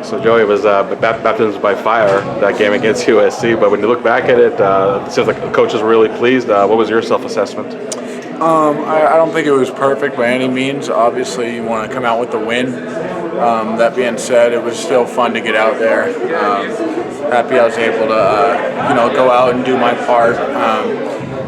So Joey, it was baptisms by fire, that game against USC, but when you look back at it, it seems like the coach is really pleased. What was your self-assessment? I don't think it was perfect by any means. Obviously, you want to come out with the win. That being said, it was still fun to get out there. Happy I was able to go out and do my part.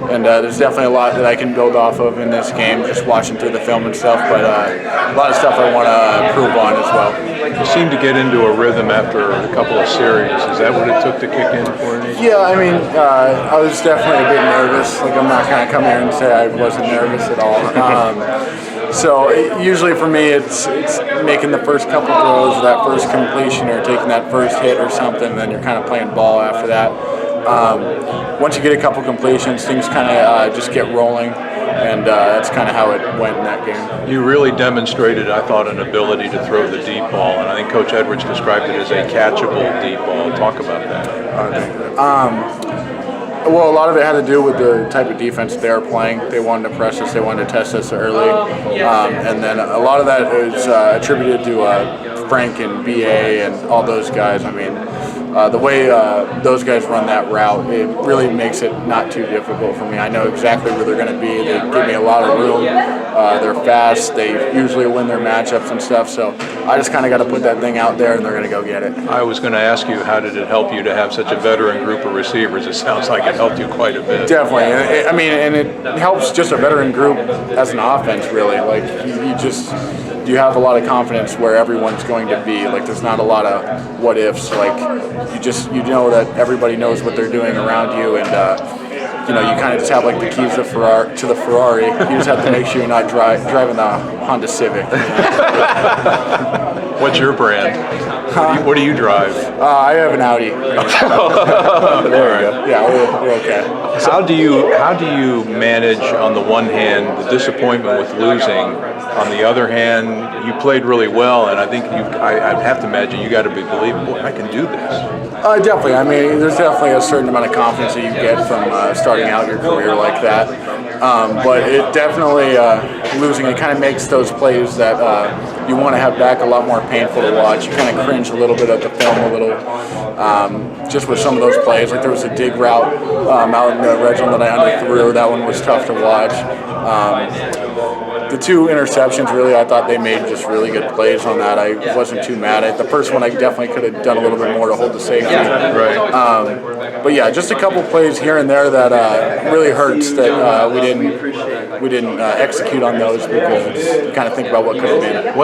And there's definitely a lot that I can build off of in this game, just watching through the film and stuff, but a lot of stuff I want to improve on as well. You seemed to get into a rhythm after a couple of series. Is that what it took to kick in for you? Yeah, I mean, I was definitely a bit nervous. Like, I'm not going to come here and say I wasn't nervous at all. Usually for me, it's making the first couple throws, that first completion, or taking that first hit or something, then you're kind of playing ball after that. Once you get a couple completions, things kind of just get rolling, and that's kind of how it went in that game. You really demonstrated, I thought, an ability to throw the deep ball, and I think Coach Edwards described it as a catchable deep ball. Talk about that. Well, a lot of it had to do with the type of defense they were playing. They wanted to press us, they wanted to test us early, and then a lot of that is attributed to Frank and BA and all those guys. I mean, the way those guys run that route, it really makes it not too difficult for me. I know exactly where they're going to be. They give me a lot of room. They're fast. They usually win their matchups and stuff. So I just kind of got to put that thing out there, and they're going to go get it. I was going to ask you, how did it help you to have such a veteran group of receivers? It sounds like it helped you quite a bit. Definitely. And it helps just a veteran group as an offense, really. Like, you have a lot of confidence where everyone's going to be. Like, there's not a lot of what ifs. Like, you know that everybody knows what they're doing around you, and you kind of just have like the keys to the Ferrari. You just have to make sure you're not driving the Honda Civic. What's your brand? What do you drive? I have an Audi. There you go. Yeah, we're okay. How do you manage, on the one hand, the disappointment with losing? On the other hand, you played really well, and I think I have to imagine you got to be believable. I can do this. Definitely. I mean, there's definitely a certain amount of confidence that you get from starting out your career like that. But it definitely, losing, it kind of makes those plays that you want to have back a lot more painful to watch. You kind of cringe a little bit at the film a little, just with some of those plays. Like, there was a dig route out in the red zone that I underthrew. That one was tough to watch. The two interceptions, really, I thought they made just really good plays on that. I wasn't too mad at it. The first one, I definitely could have done a little bit more to hold the safety. Right. But yeah, just a couple plays here and there that really hurts that we didn't execute on those, because you kind of think about what could have been.